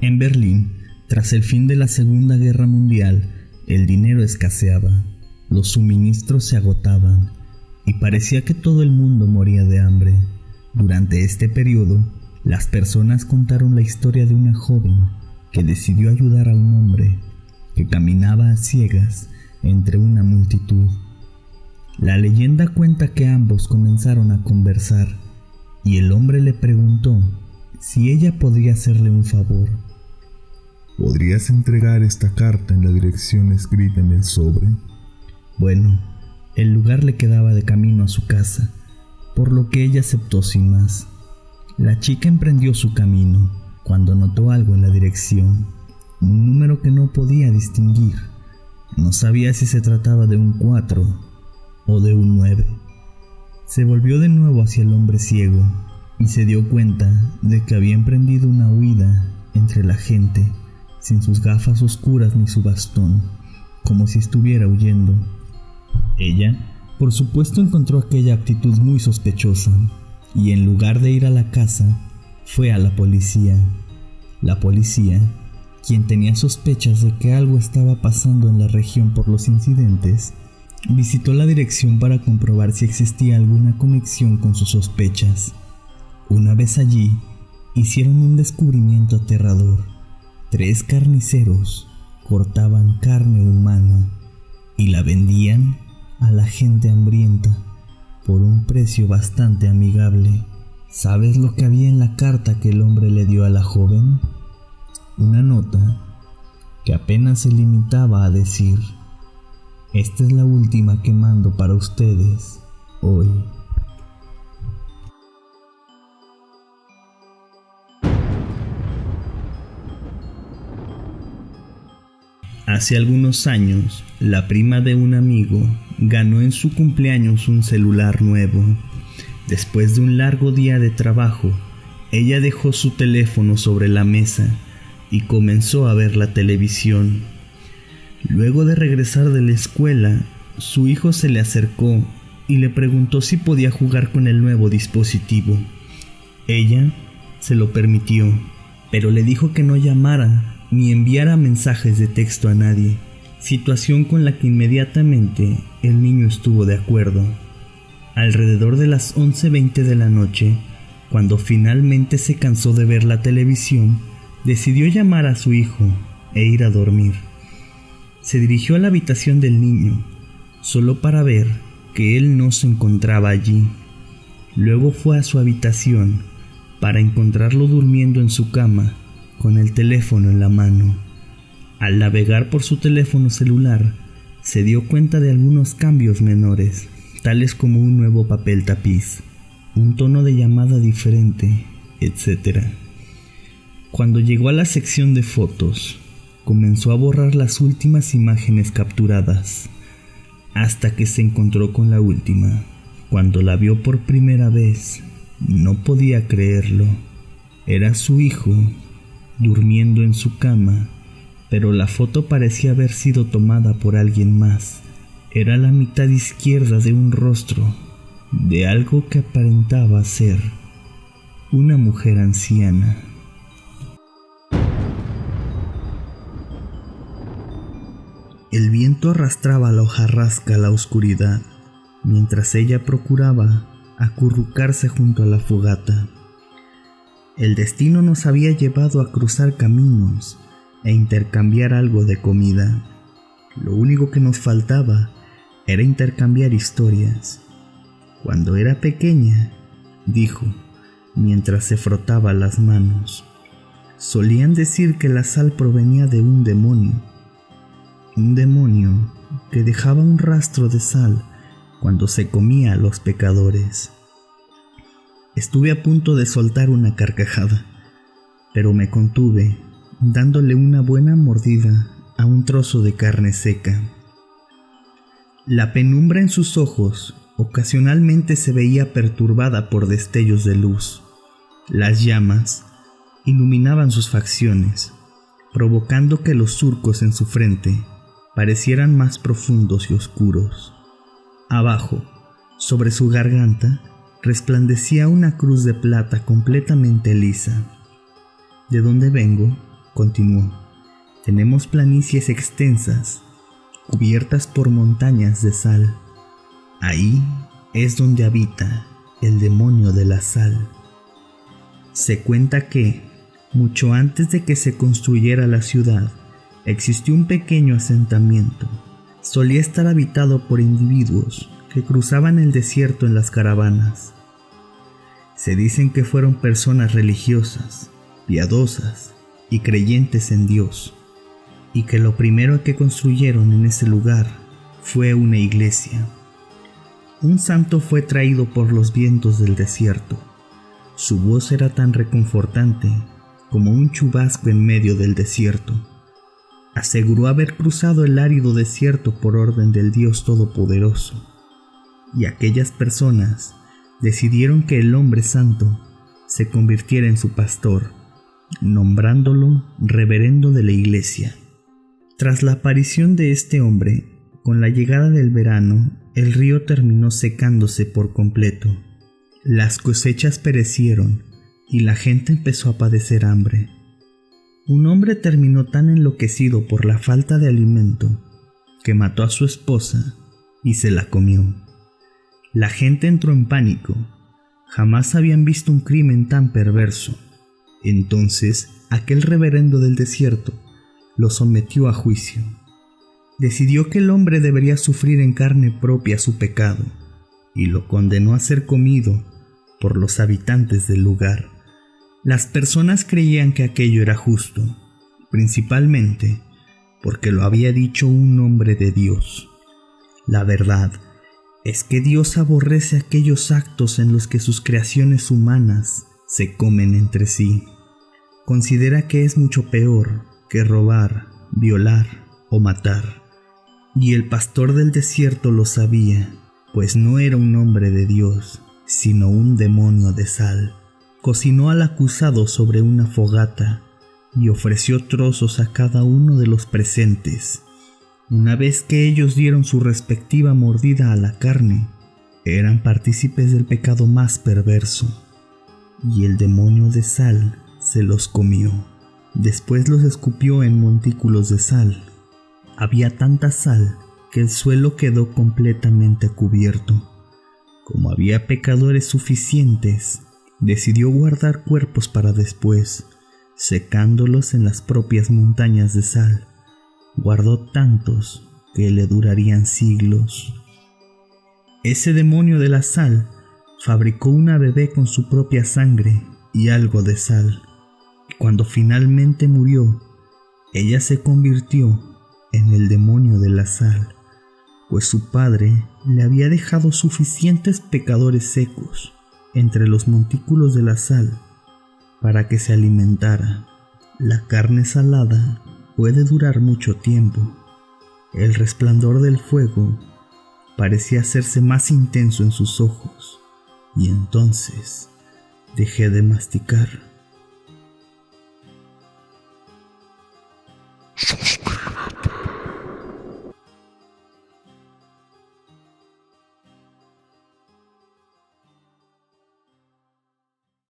En Berlín, tras el fin de la Segunda Guerra Mundial, el dinero escaseaba, los suministros se agotaban y parecía que todo el mundo moría de hambre. Durante este periodo, las personas contaron la historia de una joven que decidió ayudar a un hombre que caminaba a ciegas entre una multitud. La leyenda cuenta que ambos comenzaron a conversar y el hombre le preguntó si ella podría hacerle un favor. ¿Podrías entregar esta carta en la dirección escrita en el sobre? Bueno, el lugar le quedaba de camino a su casa, por lo que ella aceptó sin más. La chica emprendió su camino cuando notó algo en la dirección, un número que no podía distinguir. No sabía si se trataba de un 4 o de un 9. Se volvió de nuevo hacia el hombre ciego y se dio cuenta de que había emprendido una huida entre la gente, sin sus gafas oscuras ni su bastón, como si estuviera huyendo. Ella, por supuesto, encontró aquella actitud muy sospechosa y en lugar de ir a la casa, fue a la policía. La policía, quien tenía sospechas de que algo estaba pasando en la región por los incidentes, visitó la dirección para comprobar si existía alguna conexión con sus sospechas. Una vez allí, hicieron un descubrimiento aterrador. 3 carniceros cortaban carne humana y la vendían a la gente hambrienta por un precio bastante amigable. ¿Sabes lo que había en la carta que el hombre le dio a la joven? Una nota que apenas se limitaba a decir: esta es la última que mando para ustedes hoy. Hace algunos años, la prima de un amigo ganó en su cumpleaños un celular nuevo. Después de un largo día de trabajo, ella dejó su teléfono sobre la mesa y comenzó a ver la televisión. Luego de regresar de la escuela, su hijo se le acercó y le preguntó si podía jugar con el nuevo dispositivo. Ella se lo permitió, pero le dijo que no llamara ni enviara mensajes de texto a nadie, situación con la que inmediatamente el niño estuvo de acuerdo. Alrededor de las 11:20 de la noche, cuando finalmente se cansó de ver la televisión, decidió llamar a su hijo e ir a dormir. Se dirigió a la habitación del niño, solo para ver que él no se encontraba allí. Luego fue a su habitación para encontrarlo durmiendo en su cama, con el teléfono en la mano. Al navegar por su teléfono celular, se dio cuenta de algunos cambios menores, tales como un nuevo papel tapiz, un tono de llamada diferente, etc. Cuando llegó a la sección de fotos, comenzó a borrar las últimas imágenes capturadas, hasta que se encontró con la última. Cuando la vio por primera vez, no podía creerlo. Era su hijo, durmiendo en su cama, pero la foto parecía haber sido tomada por alguien más. Era la mitad izquierda de un rostro, de algo que aparentaba ser una mujer anciana. El viento arrastraba la hojarasca a la oscuridad, mientras ella procuraba acurrucarse junto a la fogata. El destino nos había llevado a cruzar caminos e intercambiar algo de comida. Lo único que nos faltaba era intercambiar historias. Cuando era pequeña, dijo, mientras se frotaba las manos, solían decir que la sal provenía de un demonio que dejaba un rastro de sal cuando se comía a los pecadores. Estuve a punto de soltar una carcajada, pero me contuve, dándole una buena mordida a un trozo de carne seca. La penumbra en sus ojos ocasionalmente se veía perturbada por destellos de luz. Las llamas iluminaban sus facciones, provocando que los surcos en su frente parecieran más profundos y oscuros. Abajo, sobre su garganta, resplandecía una cruz de plata completamente lisa. «¿De dónde vengo?», continuó. Tenemos planicies extensas, cubiertas por montañas de sal. Ahí es donde habita el demonio de la sal. Se cuenta que, mucho antes de que se construyera la ciudad, existió un pequeño asentamiento. Solía estar habitado por individuos que cruzaban el desierto en las caravanas. Se dicen que fueron personas religiosas, piadosas y creyentes en Dios, y que lo primero que construyeron en ese lugar fue una iglesia. Un santo fue traído por los vientos del desierto. Su voz era tan reconfortante como un chubasco en medio del desierto. Aseguró haber cruzado el árido desierto por orden del Dios Todopoderoso, y aquellas personas decidieron que el hombre santo se convirtiera en su pastor, nombrándolo reverendo de la iglesia. Tras la aparición de este hombre, con la llegada del verano, el río terminó secándose por completo. Las cosechas perecieron y la gente empezó a padecer hambre. Un hombre terminó tan enloquecido por la falta de alimento que mató a su esposa y se la comió. La gente entró en pánico. Jamás habían visto un crimen tan perverso. Entonces, aquel reverendo del desierto lo sometió a juicio. Decidió que el hombre debería sufrir en carne propia su pecado y lo condenó a ser comido por los habitantes del lugar. Las personas creían que aquello era justo, principalmente porque lo había dicho un hombre de Dios. La verdad es que Dios aborrece aquellos actos en los que sus creaciones humanas se comen entre sí. Considera que es mucho peor que robar, violar o matar. Y el pastor del desierto lo sabía, pues no era un hombre de Dios, sino un demonio de sal. Cocinó al acusado sobre una fogata y ofreció trozos a cada uno de los presentes. Una vez que ellos dieron su respectiva mordida a la carne, eran partícipes del pecado más perverso, y el demonio de sal se los comió. Después los escupió en montículos de sal. Había tanta sal que el suelo quedó completamente cubierto. Como había pecadores suficientes, decidió guardar cuerpos para después, secándolos en las propias montañas de sal. Guardó tantos que le durarían siglos. Ese demonio de la sal fabricó una bebé con su propia sangre y algo de sal. Cuando finalmente murió, ella se convirtió en el demonio de la sal, pues su padre le había dejado suficientes pecadores secos entre los montículos de la sal para que se alimentara. La carne salada puede durar mucho tiempo. El resplandor del fuego parecía hacerse más intenso en sus ojos, y entonces dejé de masticar.